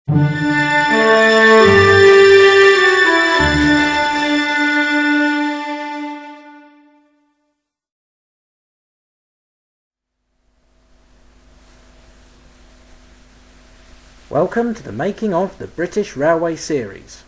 Welcome to the making of the British Railway series.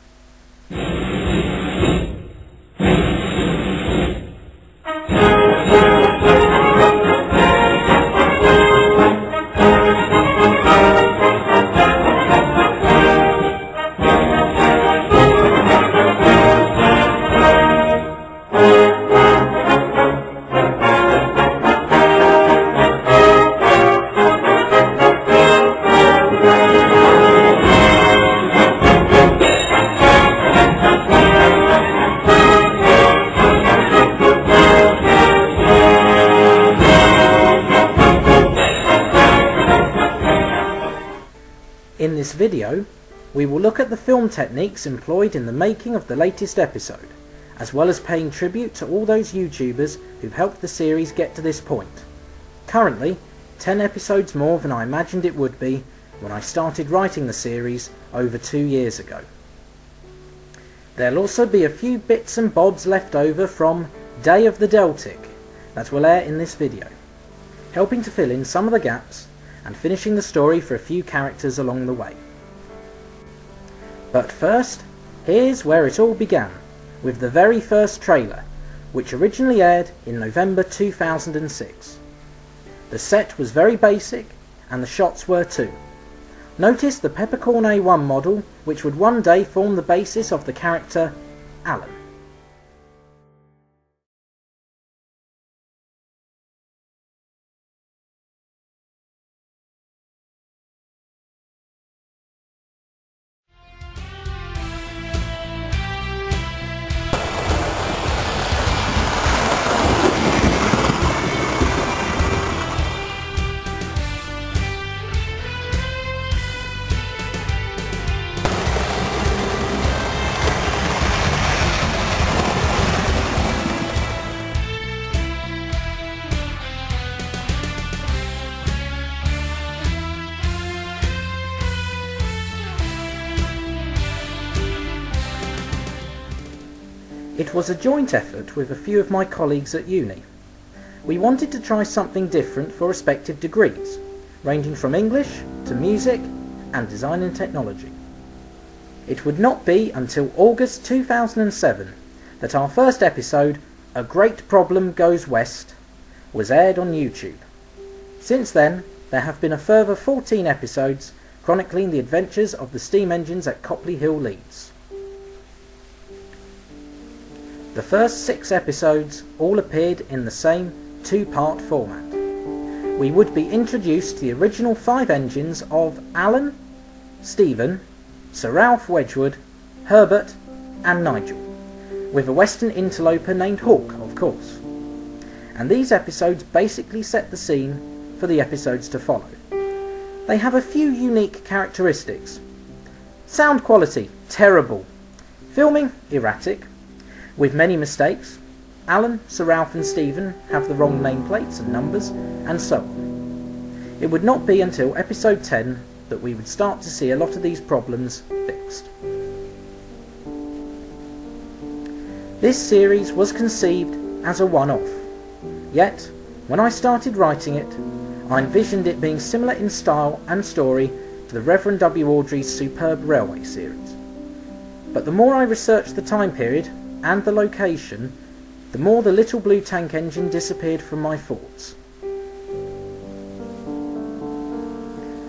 In this video, we will look at the film techniques employed in the making of the latest episode, as well as paying tribute to all those YouTubers who've helped the series get to this point. Currently, 10 episodes more than I imagined it would be when I started writing the series over 2 years ago. There'll also be a few bits and bobs left over from Day of the Deltic that will air in this video, helping to fill in some of the gaps and finishing the story for a few characters along the way. But first, here's where it all began, with the very first trailer, which originally aired in November 2006. The set was very basic, and the shots were too. Notice the Peppercorn A1 model, which would one day form the basis of the character Alan. It was a joint effort with a few of my colleagues at uni. We wanted to try something different for respective degrees, ranging from English to music and design and technology. It would not be until August 2007 that our first episode, A Great Problem Goes West, was aired on YouTube. Since then, there have been a further 14 episodes chronicling the adventures of the steam engines at Copley Hill, Leeds. The first 6 episodes all appeared in the same 2-part format. We would be introduced to the original 5 engines of Alan, Stephen, Sir Ralph Wedgwood, Herbert and Nigel, with a western interloper named Hawk, of course. And these episodes basically set the scene for the episodes to follow. They have a few unique characteristics. Sound quality, terrible. Filming, erratic, with many mistakes. Alan, Sir Ralph and Stephen have the wrong nameplates and numbers, and so on. It would not be until episode 10 that we would start to see a lot of these problems fixed. This series was conceived as a one-off, yet when I started writing it, I envisioned it being similar in style and story to the Reverend W. Awdry's superb Railway series. But the more I researched the time period and the location, the more the little blue tank engine disappeared from my thoughts.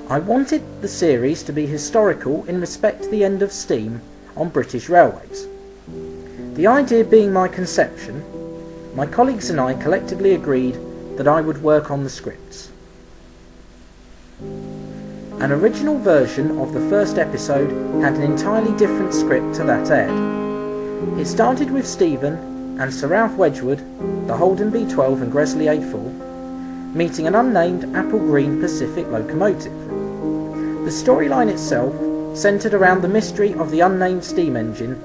I wanted the series to be historical in respect to the end of steam on British railways. The idea being my conception, my colleagues and I collectively agreed that I would work on the scripts. An original version of the first episode had an entirely different script to that aired. It started with Stephen and Sir Ralph Wedgwood, the Holden B12 and Gresley A4, meeting an unnamed apple green Pacific locomotive. The storyline itself centred around the mystery of the unnamed steam engine,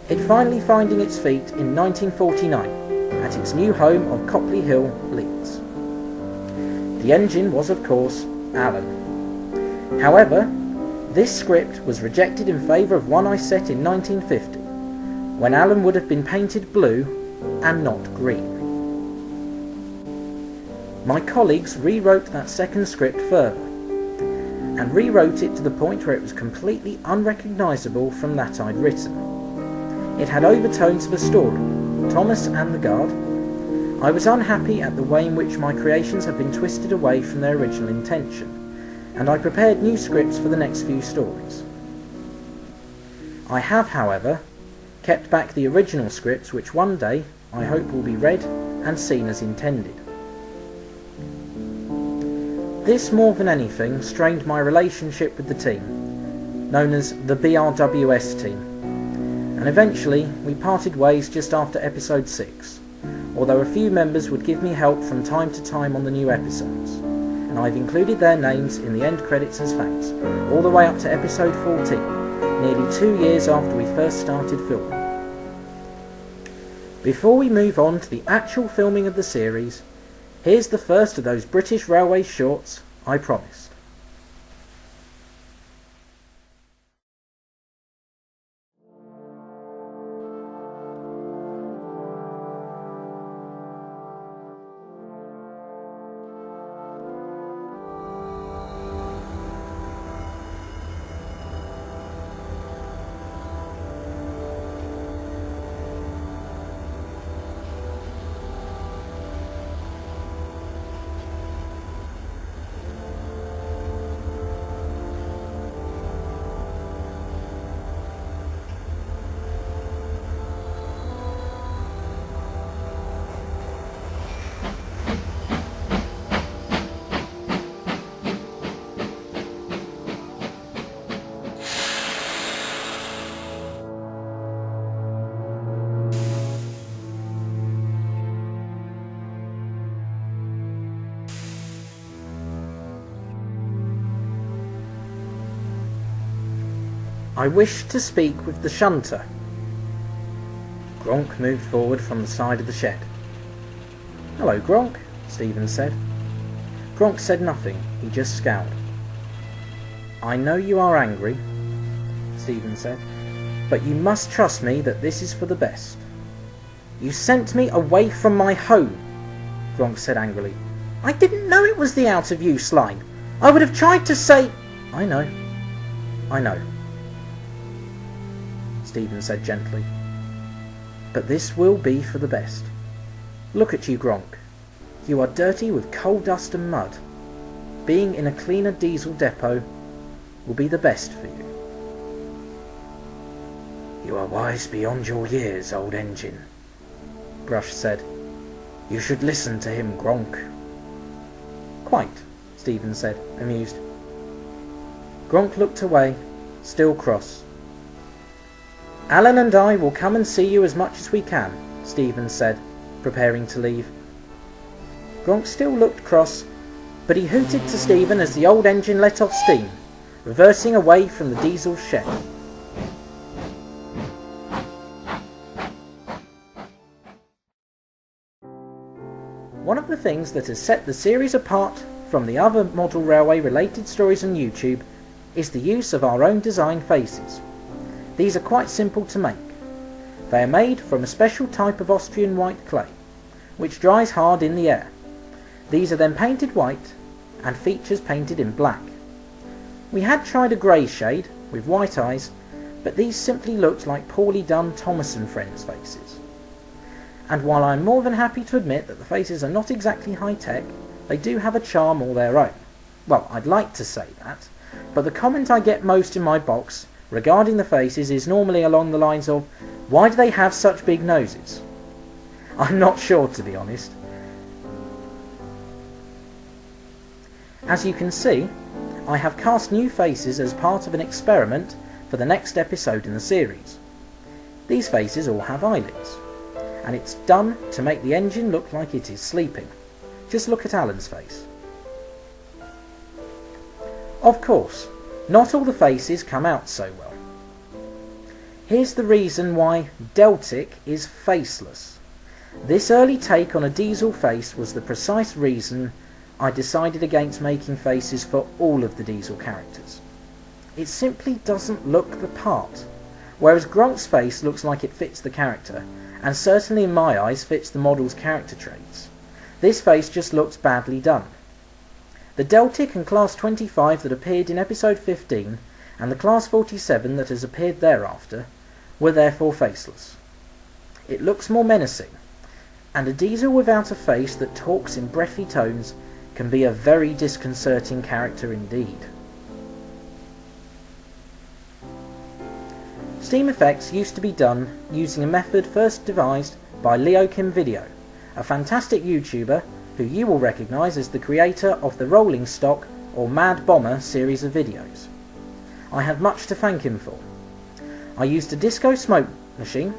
it finally finding its feet in 1949 at its new home of Copley Hill, Leeds. The engine was of course Alan. However, This script was rejected in favour of one I set in 1950, when Alan would have been painted blue and not green. My colleagues rewrote that second script further, and rewrote it to the point where it was completely unrecognisable from that I'd written. It had overtones of a story, Thomas and the Guard. I was unhappy at the way in which my creations had been twisted away from their original intention, and I prepared new scripts for the next few stories. I have, however, kept back the original scripts, which one day I hope will be read and seen as intended. This, more than anything, strained my relationship with the team, known as the BRWS team, and eventually we parted ways just after episode 6, although a few members would give me help from time to time on the new episodes, and I've included their names in the end credits as thanks, all the way up to episode 14, nearly 2 years after we first started filming. Before we move on to the actual filming of the series, here's the first of those British Railways shorts I promised. I wish to speak with the shunter. Gronk moved forward from the side of the shed. Hello, Gronk, Stephen said. Gronk said nothing, he just scowled. I know you are angry, Stephen said, but you must trust me that this is for the best. You sent me away from my home, Gronk said angrily. I didn't know it was the out of use line. I would have tried to say... I know, Stephen said gently. But this will be for the best. Look at you, Gronk. You are dirty with coal dust and mud. Being in a cleaner diesel depot will be the best for you. You are wise beyond your years, old engine, Brush said. You should listen to him, Gronk. Quite, Stephen said, amused. Gronk looked away, still cross. Alan and I will come and see you as much as we can, Stephen said, preparing to leave. Gronk still looked cross, but he hooted to Stephen as the old engine let off steam, reversing away from the diesel shed. One of the things that has set the series apart from the other model railway related stories on YouTube is the use of our own design faces. These are quite simple to make. They are made from a special type of Austrian white clay, which dries hard in the air. These are then painted white and features painted in black. We had tried a grey shade with white eyes, but these simply looked like poorly done Thomas and Friends faces. And while I'm more than happy to admit that the faces are not exactly high-tech, they do have a charm all their own. Well, I'd like to say that, but the comment I get most in my box regarding the faces is normally along the lines of, why do they have such big noses? I'm not sure, to be honest. As you can see, I have cast new faces as part of an experiment for the next episode in the series. These faces all have eyelids, and it's done to make the engine look like it is sleeping. Just look at Alan's face. Of course, not all the faces come out so well. Here's the reason why Deltic is faceless. This early take on a diesel face was the precise reason I decided against making faces for all of the diesel characters. it simply doesn't look the part. Whereas Gronk's face looks like it fits the character, and certainly in my eyes fits the model's character traits, this face just looks badly done. The Deltic and Class 25 that appeared in episode 15, and the Class 47 that has appeared thereafter, were therefore faceless. It looks more menacing, and a diesel without a face that talks in breathy tones can be a very disconcerting character indeed. Steam effects used to be done using a method first devised by Leo Kim Video, a fantastic YouTuber who you will recognise as the creator of the Rolling Stock or Mad Bomber series of videos. I had much to thank him for. I used a disco smoke machine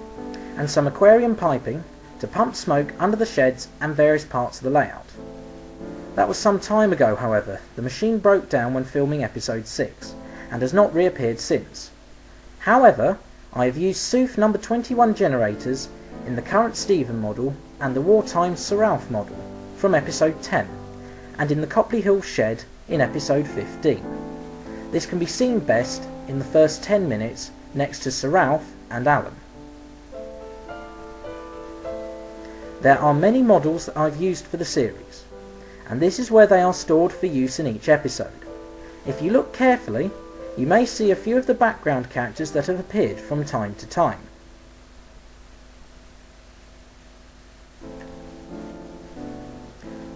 and some aquarium piping to pump smoke under the sheds and various parts of the layout. That was some time ago, however. The machine broke down when filming episode 6 and has not reappeared since. However, I have used SUF number 21 generators in the current Stephen model and the wartime Sir Ralph model from episode 10, and in the Copley Hill shed in episode 15. This can be seen best in the first 10 minutes next to Sir Ralph and Alan. There are many models that I've used for the series, and this is where they are stored for use in each episode. If you look carefully, you may see a few of the background characters that have appeared from time to time.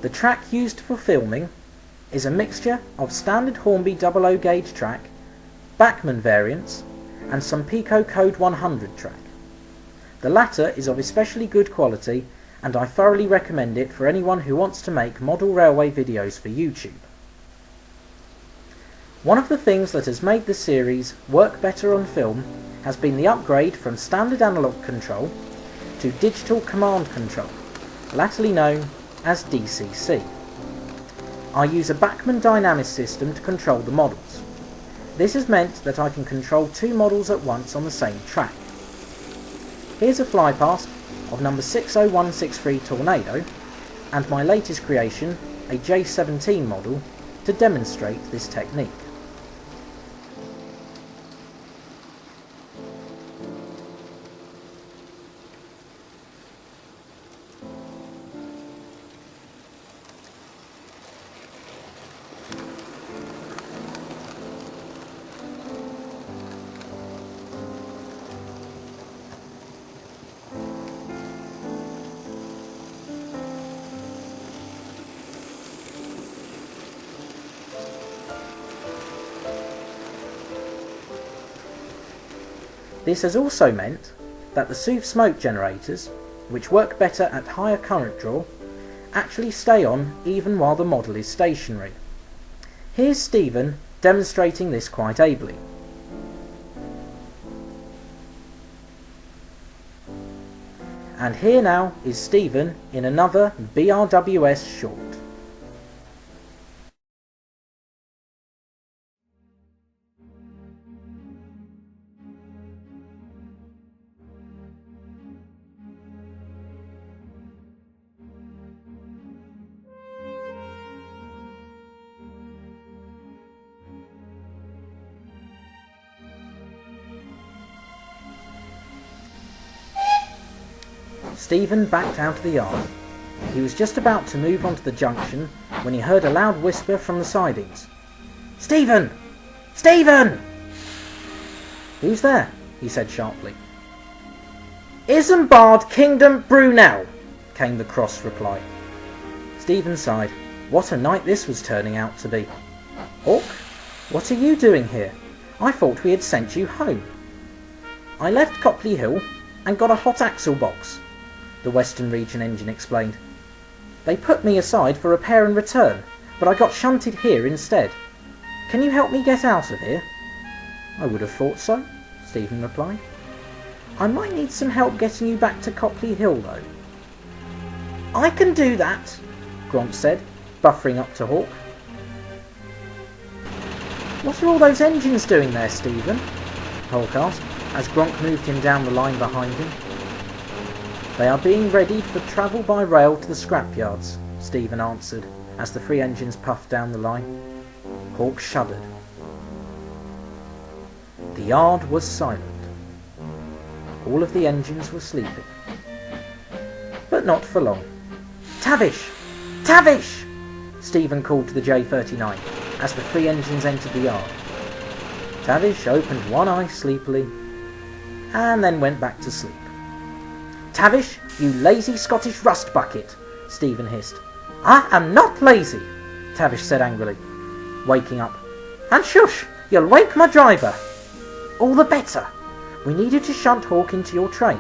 The track used for filming is a mixture of standard Hornby 00 gauge track, Bachmann variants, and some Pico Code 100 track. The latter is of especially good quality, and I thoroughly recommend it for anyone who wants to make model railway videos for YouTube. One of the things that has made the series work better on film has been the upgrade from standard analog control to digital command control, latterly known as DCC. I use a Bachmann Dynamics system to control the models. This has meant that I can control two models at once on the same track. Here's a flypast of number 60163 Tornado and my latest creation, a J17 model, to demonstrate this technique. This has also meant that the SUF smoke generators, which work better at higher current draw, actually stay on even while the model is stationary. Here's Stephen demonstrating this quite ably. And here now is Stephen in another BRWS short. Stephen backed out of the yard. He was just about to move onto the junction when he heard a loud whisper from the sidings. "Stephen! Stephen!" "Who's there?" he said sharply. "Isambard Kingdom Brunel," came the cross reply. Stephen sighed. What a night this was turning out to be. "Hawk, what are you doing here? I thought we had sent you home." "I left Copley Hill and got a hot axle box," the Western Region engine explained. "They put me aside for repair and return, but I got shunted here instead. Can you help me get out of here?" "I would have thought so," Stephen replied. "I might need some help getting you back to Copley Hill though." "I can do that," Gronk said, buffering up to Hawk. "What are all those engines doing there, Stephen?" Hawk asked, as Gronk moved him down the line behind him. "They are being readied for travel by rail to the scrapyards," Stephen answered, as the three engines puffed down the line. Hawk shuddered. The yard was silent. All of the engines were sleeping. But not for long. "Tavish! Tavish!" Stephen called to the J-39 as the 3 engines entered the yard. Tavish opened one eye sleepily and then went back to sleep. "Tavish, you lazy Scottish rust bucket!" Stephen hissed. "I am not lazy," Tavish said angrily, waking up. "And shush, you'll wake my driver." "All the better. We need you to shunt Hawk into your train."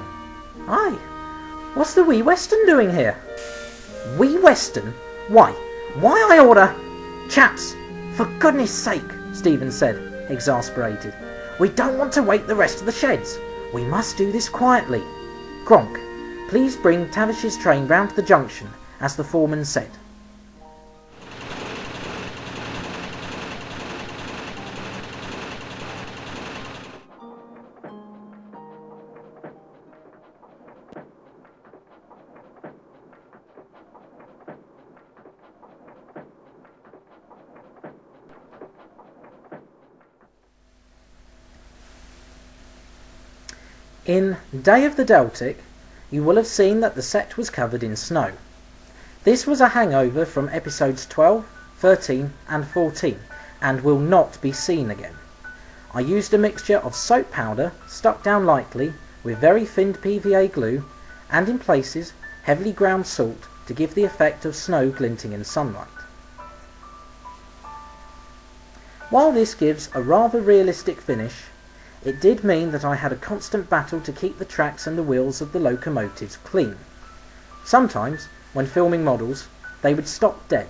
"Aye. What's the Wee Western doing here?" "Wee Western? Why I order—" "Chaps, for goodness sake," Stephen said, exasperated. "We don't want to wake the rest of the sheds. We must do this quietly. Gronk, please bring Tavish's train round to the junction, as the foreman said." In Day of the Deltic, you will have seen that the set was covered in snow. This was a hangover from episodes 12, 13 and 14 and will not be seen again. I used a mixture of soap powder stuck down lightly with very thin PVA glue and in places heavily ground salt to give the effect of snow glinting in sunlight. While this gives a rather realistic finish, it did mean that I had a constant battle to keep the tracks and the wheels of the locomotives clean. Sometimes, when filming models, they would stop dead.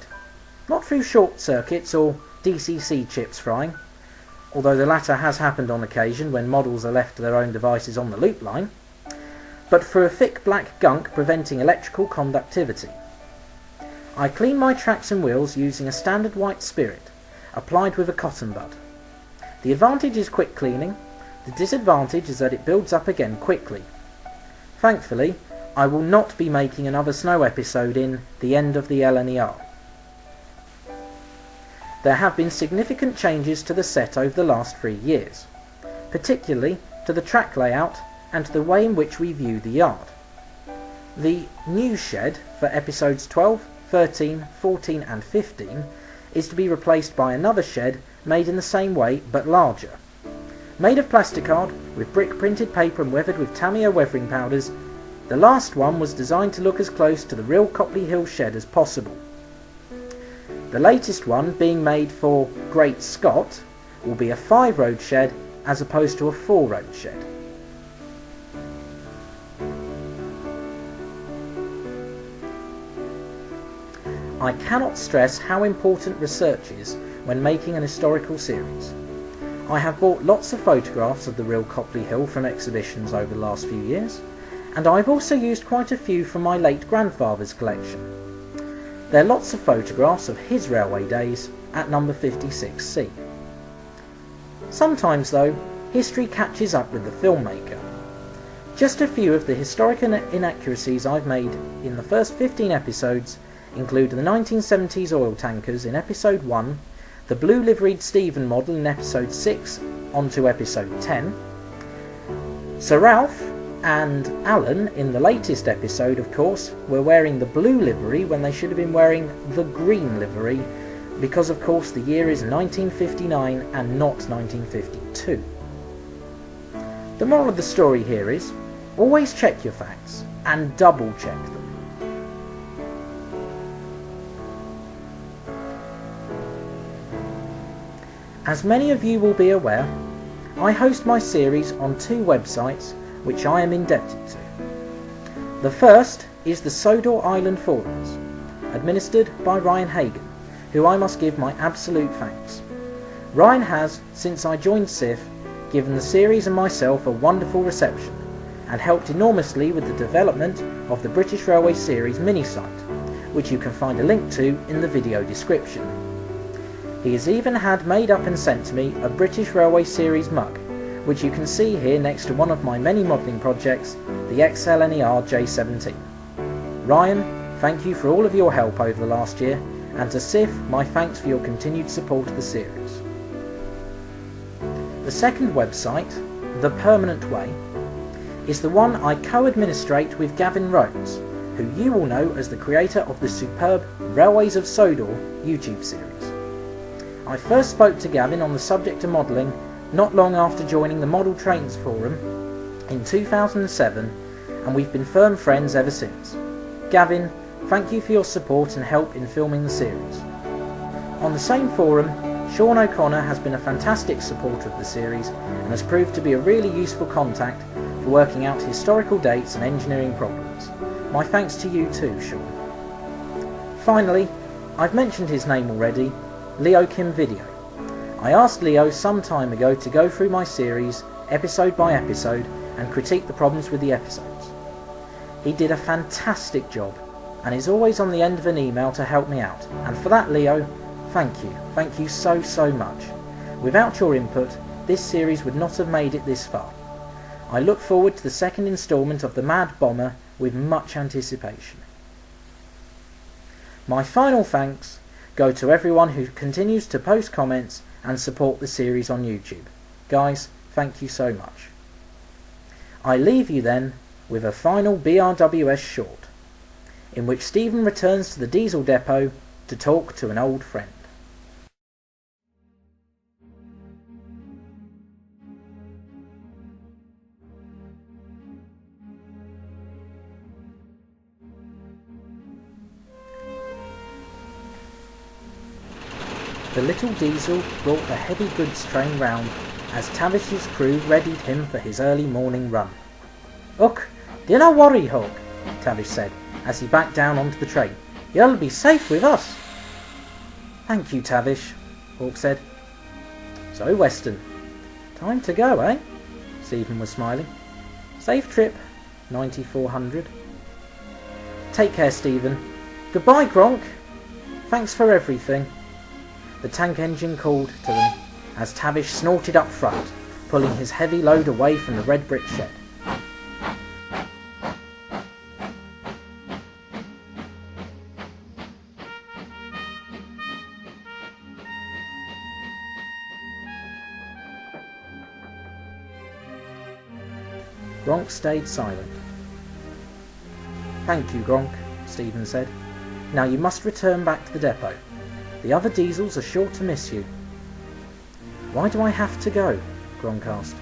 Not through short circuits or DCC chips frying, although the latter has happened on occasion when models are left to their own devices on the loop line, but through a thick black gunk preventing electrical conductivity. I clean my tracks and wheels using a standard white spirit, applied with a cotton bud. The advantage is quick cleaning. The disadvantage is that it builds up again quickly. Thankfully, I will not be making another snow episode in The End of the LNER. There have been significant changes to the set over the last 3 years, particularly to the track layout and to the way in which we view the yard. The new shed for episodes 12, 13, 14 and 15 is to be replaced by another shed made in the same way but larger. Made of plasticard, with brick printed paper and weathered with Tamiya weathering powders, the last one was designed to look as close to the real Copley Hill shed as possible. The latest one, being made for Great Scott, will be a 5-road shed as opposed to a 4-road shed. I cannot stress how important research is when making an historical series. I have bought lots of photographs of the real Copley Hill from exhibitions over the last few years, and I've also used quite a few from my late grandfather's collection. There are lots of photographs of his railway days at number 56C. Sometimes though, history catches up with the filmmaker. Just a few of the historic inaccuracies I've made in the first 15 episodes include the 1970s oil tankers in episode 1, the blue liveried Stephen model in episode 6 onto episode 10, Sir Ralph and Alan in the latest episode, of course, were wearing the blue livery when they should have been wearing the green livery because of course the year is 1959 and not 1952. The moral of the story here is, always check your facts and double check them. As many of you will be aware, I host my series on 2 websites which I am indebted to. The first is the Sodor Island Forums, administered by Ryan Hagan, who I must give my absolute thanks. Ryan has, since I joined SIF, given the series and myself a wonderful reception, and helped enormously with the development of the British Railway series mini-site, which you can find a link to in the video description. He has even had made up and sent to me a British Railway series mug, which you can see here next to one of my many modelling projects, the XLNER J17. Ryan, thank you for all of your help over the last year, and to SIF, my thanks for your continued support of the series. The second website, The Permanent Way, is the one I co-administrate with Gavin Rhodes, who you all know as the creator of the superb Railways of Sodor YouTube series. I first spoke to Gavin on the subject of modelling not long after joining the Model Trains Forum in 2007, and we've been firm friends ever since. Gavin, thank you for your support and help in filming the series. On the same forum, Sean O'Connor has been a fantastic supporter of the series and has proved to be a really useful contact for working out historical dates and engineering problems. My thanks to you too, Sean. Finally, I've mentioned his name already, Leo Kim Video. I asked Leo some time ago to go through my series, episode by episode, and critique the problems with the episodes. He did a fantastic job, and is always on the end of an email to help me out, and for that, Leo, thank you so much. Without your input, this series would not have made it this far. I look forward to the second instalment of The Mad Bomber with much anticipation. My final thanks go to everyone who continues to post comments and support the series on YouTube. Guys, thank you so much. I leave you then with a final BRWS short, in which Stephen returns to the diesel depot to talk to an old friend. The little diesel brought the heavy goods train round as Tavish's crew readied him for his early morning run. "Hook, dinna worry, Hook," Tavish said as he backed down onto the train. "You'll be safe with us." "Thank you, Tavish," Hawk said. "So, Weston, time to go, eh?" Stephen was smiling. "Safe trip, 9400. Take care, Stephen. Goodbye, Gronk. Thanks for everything." The tank engine called to them as Tavish snorted up front, pulling his heavy load away from the red brick shed. Gronk stayed silent. "Thank you, Gronk," Stephen said. "Now you must return back to the depot. The other diesels are sure to miss you." "Why do I have to go?" Gronk asked.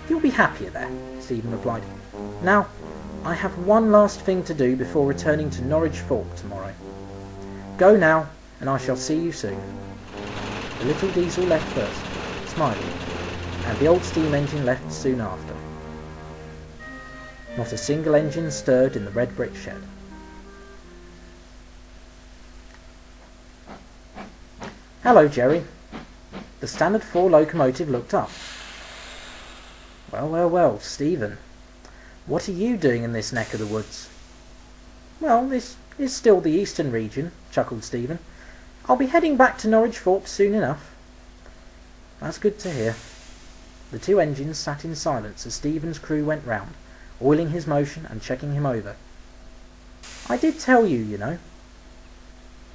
"You'll be happier there," Stephen replied. "Now, I have one last thing to do before returning to Norwich Fork tomorrow. Go now, and I shall see you soon." The little diesel left first, smiling, and the old steam engine left soon after. Not a single engine stirred in the red brick shed. "Hello, Jerry." The Standard 4 locomotive looked up. Well, Stephen. What are you doing in this neck of the woods?" "Well, this is still the eastern region," chuckled Stephen. "I'll be heading back to Norwich Fork soon enough." "That's good to hear." The two engines sat in silence as Stephen's crew went round, oiling his motion and checking him over. "I did tell you, you know."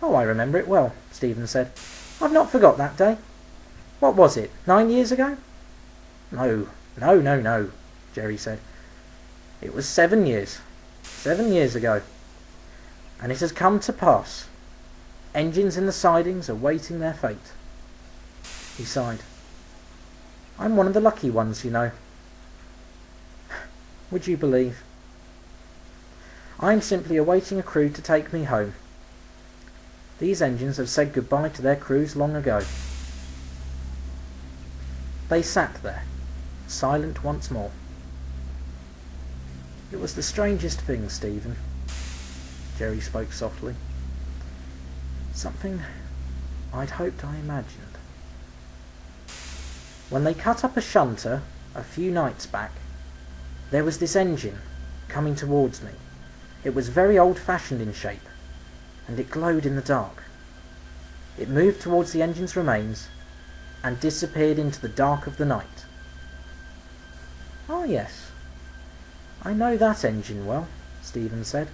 "Oh, I remember it well," Stephen said. "I've not forgot that day. What was it, 9 years ago?" No, Jerry said. "It was 7 years. 7 years ago. And it has come to pass. Engines in the sidings are waiting their fate." He sighed. "I'm one of the lucky ones, you know." Would you believe? I'm simply awaiting a crew to take me home. These engines have said goodbye to their crews long ago. They sat there, silent once more. "It was the strangest thing, Stephen." Jerry spoke softly. "Something I'd hoped I imagined. When they cut up a shunter a few nights back, there was this engine coming towards me. It was very old-fashioned in shape, and it glowed in the dark. It moved towards the engine's remains and disappeared into the dark of the night." "Ah, yes, I know that engine well," Stephen said.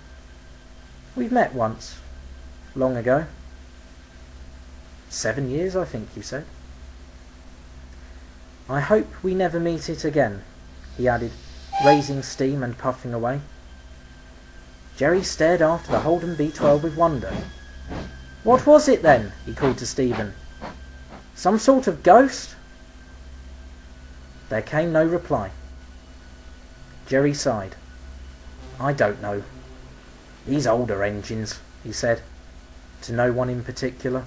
"We've met once, long ago. 7 years, I think you said." I hope we never meet it again," he added, raising steam and puffing away. Jerry stared after the Holden B-12 with wonder. "What was it then?" he called to Stephen. "Some sort of ghost?" There came no reply. Jerry sighed. "I don't know. These older engines," he said, to no one in particular.